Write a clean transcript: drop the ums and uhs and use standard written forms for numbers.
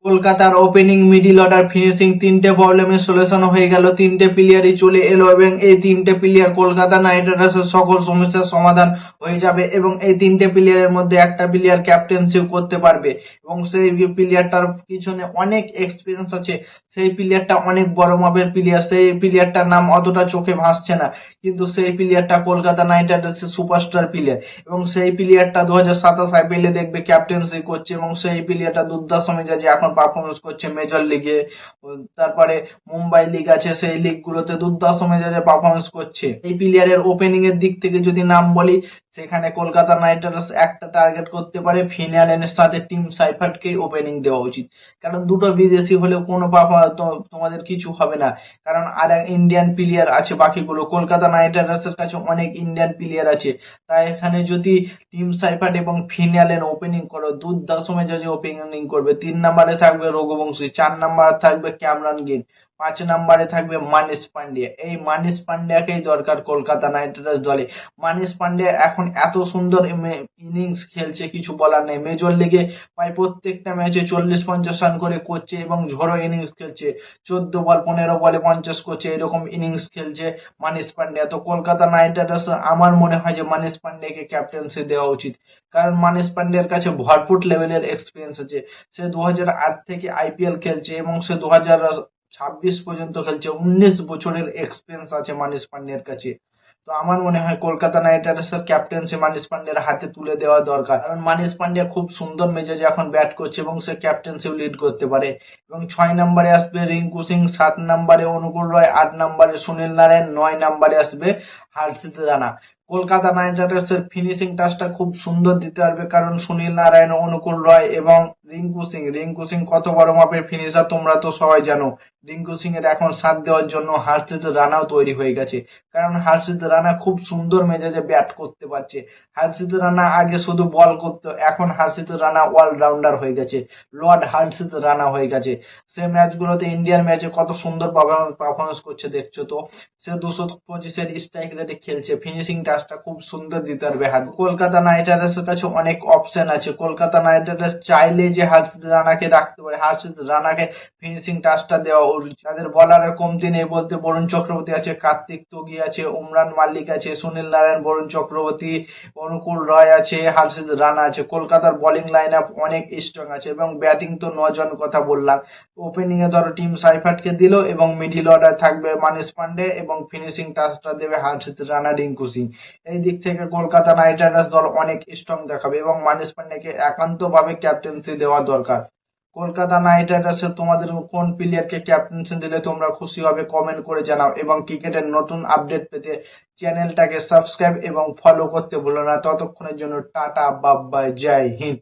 কলকাতার opening, middle order, finishing তিনটে প্রবলেমের সলিউশন হয়ে গেল। তিনটে প্লেয়ারই চলে এলো এবং এই তিনটে প্লেয়ার কলকাতা নাইট রাইডার্সের সকল সমস্যার সমাধান হয়ে যাবে এবং এই তিনটে প্লেয়ারের মধ্যে একটা প্লেয়ার ক্যাপ্টেন্সিও করতে পারবে এবং সেই প্লেয়ারটার পিছনে অনেক এক্সপিরিয়েন্স আছে। সেই প্লেয়ারটা অনেক বড় মাপের প্লেয়ার, সেই প্লেয়ারটার নাম অতটা চোখে ভাসছে না, কিন্তু সেই প্লেয়ারটা কলকাতা নাইট রাইডার্সের সুপারস্টার প্লেয়ার এবং সেই প্লেয়ারটা 2027 আইপিএলে দেখবে ক্যাপ্টেন্সি করছে এবং সেই প্লেয়ারটা দুর্দান্ত মেজাজে এখন পারফরমেন্স করছে মেজর লিগে। তারপরে মুম্বাই লিগ আছে, সেই লিগ গুলোতে দুর্দান্ত মেজাজে পারফরমেন্স করছে। এই প্লেয়ারের ওপেনিং এর দিক থেকে যদি নাম বলি, সেখানে কলকাতা নাইট রাইডার্স একটা টার্গেট করতে পারে, ফিনালেনের সাথে টিম সাইফার্টকেই ওপেনিং দেওয়া উচিত। কারণ দুটো বিদেশি হলেও কোনো তোমাদের কিছু হবে না, কারণ আর ইন্ডিয়ান প্লেয়ার আছে বাকিগুলো। কলকাতা নাইট রাইডার্সের কাছে অনেক ইন্ডিয়ান প্লেয়ার আছে, তাই এখানে যদি টিম সাইফার্ট এবং ফিনালেন ওপেনিং করো, দুর্দান্ত মেজাজে ওপেনিং করবে। 3 নম্বরে থাকবে রঘুবংশী, 4 নম্বরে থাকবে ক্যামরন গ্রিন, 5 নম্বরে থাকবে মানিশ পান্ডিয়া। এই মানিশ পান্ডিয়াকেই দরকার কলকাতা নাইট রাইডার্স দলে। মানিশ পান্ডিয়া এখন এত সুন্দর ইনিংস খেলছে, কিছু বলার নেই। মেজর লিগে প্রায় প্রত্যেকটা ম্যাচে 40-50 রান করে করছে এবং ঝড়ো ইনিংস খেলছে। 14 বল 15 বলে 50 করছে, এরকম ইনিংস খেলছে মানিশ পান্ডিয়া। তো কলকাতা নাইট রাইডার্স আমার মনে হয় যে মানিশ পান্ডিয়াকে ক্যাপ্টেন্সি দেওয়া উচিত, কারণ মানিশ পান্ডিয়ার কাছে ভরপুর লেভেলের এক্সপিরিয়েন্স আছে। সে 2008 থেকে আইপিএল খেলছে এবং সে 2026 পর্যন্ত খেলছে। 19 বছরের এক্সপিরিয়েন্স আছে মানিশ পান্ডিয়ার কাছে। তো আমার মনে হয় কলকাতা নাইট রাইডার্সের ক্যাপ্টেন্সি মানিশ পান্ডিয়ার হাতে তুলে দেওয়া দরকার, কারণ মানিশ পান্ডিয়া খুব সুন্দর মেজাজে এখন ব্যাট করছে এবং সে ক্যাপ্টেন্সিও লিড করতে পারে। এবং 6 নম্বরে আসবে রিঙ্কু সিং, 7 নম্বরে অনুকূল রয়, 8 নম্বরে সুনীল নারায়ণ, 9 নম্বরে আসবে হার্ষিত রানা। কলকাতা নাইট রাইডার্সের ফিনিশিং টাচটা খুব সুন্দর দিতে পারবে, কারণ সুনীল নারায়ণ, অনুকূল রয় এবং রিঙ্কু সিং কত বড় মাপের ফিনিশার তোমরা তো সবাই জানো। রিঙ্কু সিং এর এখন সাথ দেওয়ার জন্য হার্ষিত রানাও তৈরি হয়ে গেছে, কারণ হার্ষিত রানা খুব সুন্দর মেজাজে ব্যাট করতে পারছে। হার্ষিত রানা আগে শুধু বল করতো, এখন হার্ষিত রানা অলরাউন্ডার হয়ে গেছে, লর্ড হার্ষিত রানা হয়ে গেছে। সে ম্যাচগুলোতে ইন্ডিয়ান ম্যাচে কত সুন্দর পারফরমেন্স করছে দেখছো তো। সে 225-এর স্ট্রাইক রেটে খেলছে, ফিনিশিং টাচটা খুব সুন্দর দিতে পারবে হাত। কলকাতা নাইট রাইডার্সের কাছে অনেক অপশন আছে। কলকাতা নাইট রাইডার্স চাইলে যে হার্ষিত রানাকে রাখতে পারে, হার্ষিত রানাকে ফিনিশিং টাচটা দেওয়া উচিত। তাদের বলারের কমতি নেই বলতে বরুণ চক্রবর্তী আছে, কার্তিক তোগি আছে, উমরান মাল্লিক আছে, সুনীল নারায়ণ, বরুণ চক্রবর্তী, অনুকূল রয় আছে, হার্ষিত রানা আছে। কলকাতার বোলিং লাইন আপ অনেক স্ট্রং আছে এবং ব্যাটিং তো 9 জন কথা বললাম। ওপেনিং এ ধরো টিম সাইফার্টকে দিল এবং মিডিল অর্ডার থাকবে মানিশ পান্ডে এবং ফিনিশিং টাচটা দেবে হার্ষিত রানা, রিঙ্কু সিং। এই দিক থেকে কলকাতা নাইট রাইডার্স দল অনেক স্ট্রং দেখাবে এবং মানিশ পান্ডেকে একান্তভাবে ক্যাপ্টেন্সি দেওয়া দরকার। কলকাতা নাইট রাইডার্সের তোমাদের কোন প্লেয়ারকে ক্যাপ্টেন্সি দিলে তোমরা খুশি হবে কমেন্ট করে জানাও এবং ক্রিকেটের নতুন আপডেট পেতে চ্যানেলটাকে সাবস্ক্রাইব এবং ফলো করতে ভুলো না। ততক্ষণের জন্য টাটা, বাই বাই, জয় হিন্দ।